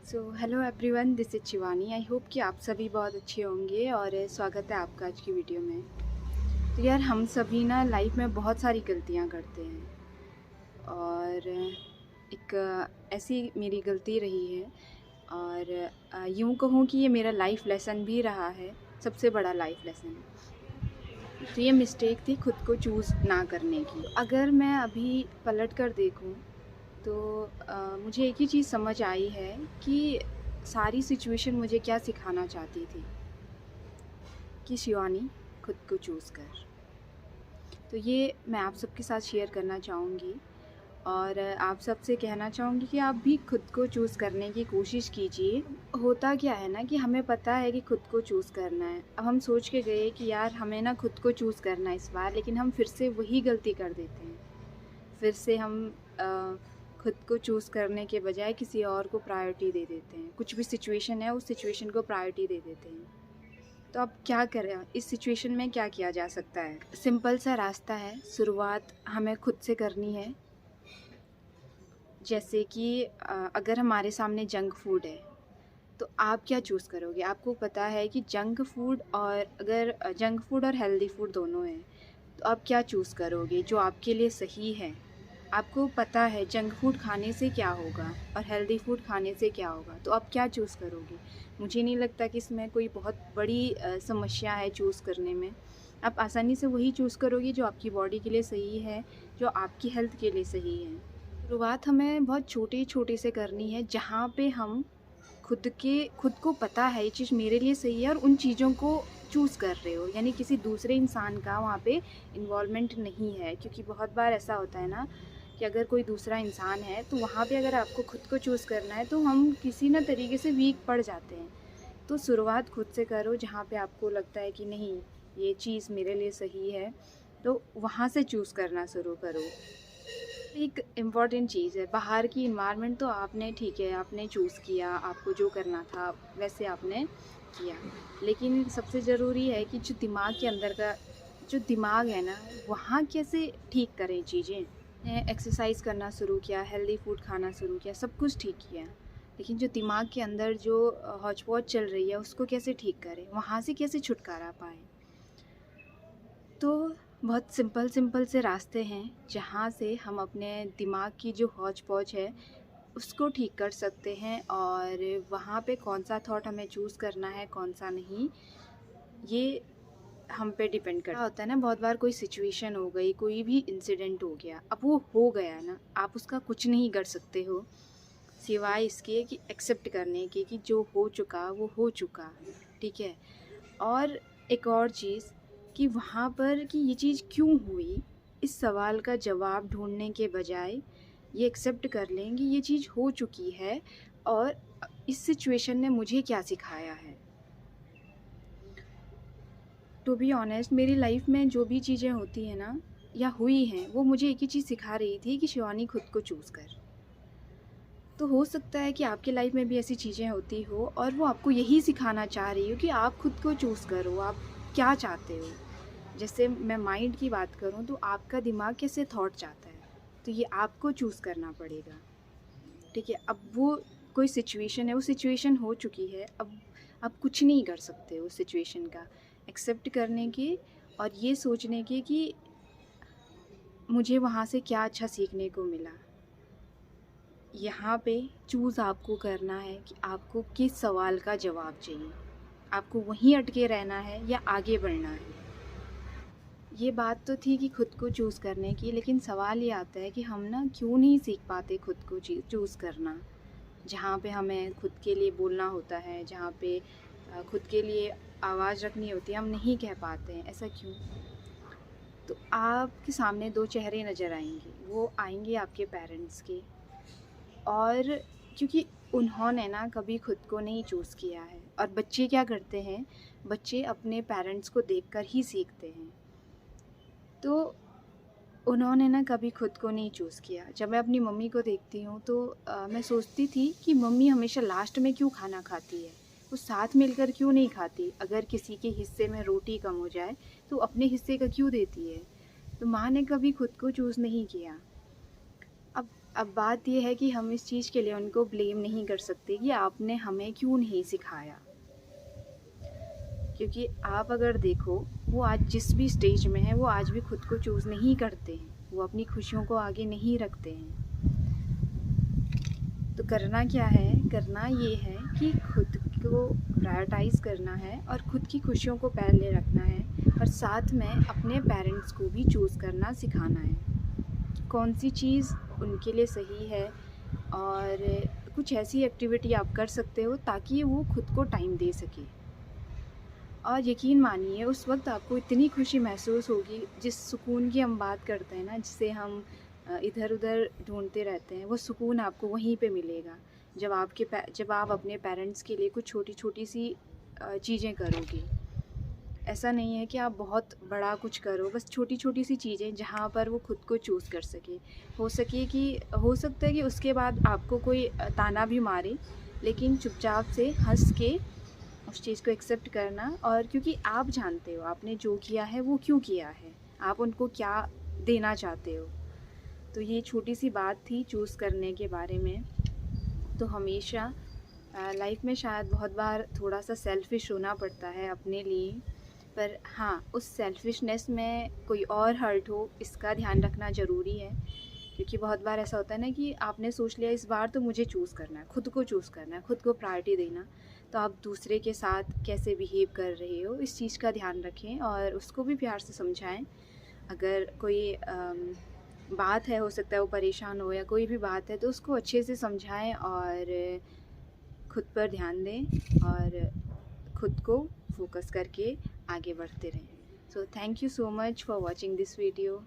So hello everyone, this is Shivani. I hope कि आप सभी बहुत अच्छे होंगे और स्वागत है आपका आज की वीडियो में। तो यार, हम सभी ना लाइफ में बहुत सारी गलतियां करते हैं और एक ऐसी मेरी गलती रही है और यूँ कहूँ कि ये मेरा लाइफ लेसन भी रहा है, सबसे बड़ा लाइफ लेसन। तो ये मिस्टेक थी खुद को चूज़ ना करने की। अगर मैं अभी पलट कर देखूँ तो मुझे एक ही चीज़ समझ आई है कि सारी सिचुएशन मुझे क्या सिखाना चाहती थी कि शिवानी, खुद को चूज़ कर। तो ये मैं आप सबके साथ शेयर करना चाहूँगी और आप सबसे कहना चाहूँगी कि आप भी खुद को चूज़ करने की कोशिश कीजिए। होता क्या है ना कि हमें पता है कि खुद को चूज़ करना है। अब हम सोच के गए कि यार हमें ना खुद को चूज़ करना है इस बार, लेकिन हम फिर से वही गलती कर देते हैं। फिर से हम खुद को चूज़ करने के बजाय किसी और को प्रायोरिटी दे देते हैं। कुछ भी सिचुएशन है, उस सिचुएशन को प्रायोरिटी दे देते हैं। तो अब क्या करें, इस सिचुएशन में क्या किया जा सकता है? सिंपल सा रास्ता है, शुरुआत हमें खुद से करनी है। जैसे कि अगर हमारे सामने जंक फूड है तो आप क्या चूज़ करोगे? आपको पता है कि जंक फूड और अगर जंक फूड और हेल्दी फूड दोनों हैं, तो आप क्या चूज़ करोगे जो आपके लिए सही है? आपको पता है जंक फूड खाने से क्या होगा और हेल्दी फूड खाने से क्या होगा, तो आप क्या चूज़ करोगे? मुझे नहीं लगता कि इसमें कोई बहुत बड़ी समस्या है चूज़ करने में। आप आसानी से वही चूज़ करोगे जो आपकी बॉडी के लिए सही है, जो आपकी हेल्थ के लिए सही है। शुरुआत हमें बहुत छोटे-छोटे से करनी है, जहाँ पे हम खुद को पता है ये चीज़ मेरे लिए सही है और उन चीज़ों को चूज़ कर रहे हो, यानी किसी दूसरे इंसान का वहाँ पे इन्वॉल्वमेंट नहीं है। क्योंकि बहुत बार ऐसा होता है ना कि अगर कोई दूसरा इंसान है तो वहाँ पे अगर आपको खुद को चूज़ करना है तो हम किसी ना तरीके से वीक पड़ जाते हैं। तो शुरुआत खुद से करो, जहाँ पे आपको लगता है कि नहीं, ये चीज़ मेरे लिए सही है, तो वहाँ से चूज़ करना शुरू करो। एक इम्पॉर्टेंट चीज़ है, बाहर की इन्वायरमेंट तो आपने ठीक है, आपने चूज़ किया, आपको जो करना था वैसे आपने किया। लेकिन सबसे ज़रूरी है कि जो दिमाग के अंदर का जो दिमाग है ना, वहाँ कैसे ठीक करें चीज़ें। एक्सरसाइज करना शुरू किया, हेल्दी फूड खाना शुरू किया, सब कुछ ठीक किया। लेकिन जो दिमाग के अंदर जो हौच-पौच चल रही है, उसको कैसे ठीक करें? वहाँ से कैसे छुटकारा पाएँ? तो बहुत सिंपल से रास्ते हैं जहाँ से हम अपने दिमाग की जो हौच-पौच है उसको ठीक कर सकते हैं और वहाँ पे कौन-सा थॉट हमें चूज़ करना है, कौन-सा नहीं, ये हम पे डिपेंड करता होता है ना। बहुत बार कोई सिचुएशन हो गई, कोई भी इंसिडेंट हो गया, अब वो हो गया ना, आप उसका कुछ नहीं कर सकते हो, सिवाय इसके कि एक्सेप्ट करने के कि जो हो चुका वो हो चुका, ठीक है? और एक और चीज़ कि वहाँ पर कि ये चीज़ क्यों हुई, इस सवाल का जवाब ढूँढने के बजाय ये एक्सेप्ट कर लें कि ये चीज़ हो चुकी है और इस सिचुएशन ने मुझे क्या सिखाया है। टू बी ऑनेस्ट, मेरी लाइफ में जो भी चीज़ें होती हैं ना या हुई हैं, वो मुझे एक ही चीज़ सिखा रही थी कि शिवानी, खुद को चूज़ कर। तो हो सकता है कि आपकी लाइफ में भी ऐसी चीज़ें होती हो और वो आपको यही सिखाना चाह रही हो कि आप खुद को चूज़ करो, आप क्या चाहते हो। जैसे मैं माइंड की बात करूँ तो आपका दिमाग कैसे थॉट चाहता है, तो ये आपको चूज़ करना पड़ेगा, ठीक है? अब वो कोई सिचुएशन है, वो सिचुएशन हो चुकी है, अब आप कुछ नहीं कर सकते उस सिचुएशन का। एक्सेप्ट करने के और ये सोचने के कि मुझे वहाँ से क्या अच्छा सीखने को मिला। यहाँ पे चूज़ आपको करना है कि आपको किस सवाल का जवाब चाहिए। आपको वहीं अटके रहना है या आगे बढ़ना है। ये बात तो थी कि खुद को चूज़ करने की, लेकिन सवाल ये आता है कि हम ना क्यों नहीं सीख पाते खुद को चूज़ करना। जहाँ पे हमें खुद के लिए बोलना होता है, जहाँ पे खुद के लिए आवाज़ रखनी होती है, हम नहीं कह पाते हैं, ऐसा क्यों? तो आपके सामने 2 चेहरे नज़र आएँगे, वो आएँगे आपके पेरेंट्स के। और क्योंकि उन्होंने ना कभी खुद को नहीं चूज़ किया है, और बच्चे क्या करते हैं, बच्चे अपने पेरेंट्स को देखकर ही सीखते हैं। तो उन्होंने ना कभी खुद को नहीं चूज़ किया। जब मैं अपनी मम्मी को देखती हूँ तो मैं सोचती थी कि मम्मी हमेशा लास्ट में क्यों खाना खाती है? वो साथ मिलकर क्यों नहीं खाती? अगर किसी के हिस्से में रोटी कम हो जाए तो अपने हिस्से का क्यों देती है? तो माँ ने कभी खुद को चूज़ नहीं किया। अब अब बात ये है कि हम इस चीज़ के लिए उनको ब्लेम नहीं कर सकते कि आपने हमें क्यों नहीं सिखाया, क्योंकि आप अगर देखो वो आज जिस भी स्टेज में है वो आज भी खुद को चूज़ नहीं करते हैं, वो अपनी खुशियों को आगे नहीं रखते हैं। तो करना क्या है, करना ये है कि खुद को प्रायोरिटाइज़ करना है और खुद की खुशियों को पहले रखना है, और साथ में अपने पेरेंट्स को भी चूज़ करना सिखाना है कौन सी चीज़ उनके लिए सही है, और कुछ ऐसी एक्टिविटी आप कर सकते हो ताकि वो खुद को टाइम दे सके। और यकीन मानिए उस वक्त आपको इतनी खुशी महसूस होगी, जिस सुकून की हम बात करते हैं ना, जिसे हम इधर उधर ढूंढते रहते हैं, वो सुकून आपको वहीं पे मिलेगा जब आप अपने पेरेंट्स के लिए कुछ छोटी छोटी सी चीज़ें करोगे। ऐसा नहीं है कि आप बहुत बड़ा कुछ करो, बस छोटी छोटी सी चीज़ें जहाँ पर वो खुद को चूज़ कर सके। हो सकता है कि उसके बाद आपको कोई ताना भी मारे, लेकिन चुपचाप से हंस के उस चीज़ को एक्सेप्ट करना, और क्योंकि आप जानते हो आपने जो किया है वो क्यों किया है, आप उनको क्या देना चाहते हो। तो ये छोटी सी बात थी चूज़ करने के बारे में। तो हमेशा लाइफ में शायद बहुत बार थोड़ा सा सेल्फ़िश होना पड़ता है अपने लिए, पर हाँ, उस सेल्फ़िशनेस में कोई और हर्ट हो इसका ध्यान रखना ज़रूरी है। क्योंकि बहुत बार ऐसा होता है ना कि आपने सोच लिया इस बार तो मुझे चूज़ करना है, खुद को चूज़ करना है, खुद को प्रायोरिटी देना, तो आप दूसरे के साथ कैसे बिहेव कर रहे हो इस चीज़ का ध्यान रखें और उसको भी प्यार से समझाएं। अगर कोई बात है, हो सकता है वो परेशान हो या कोई भी बात है, तो उसको अच्छे से समझाएं और खुद पर ध्यान दें और खुद को फोकस करके आगे बढ़ते रहें। So thank you so much for watching this video.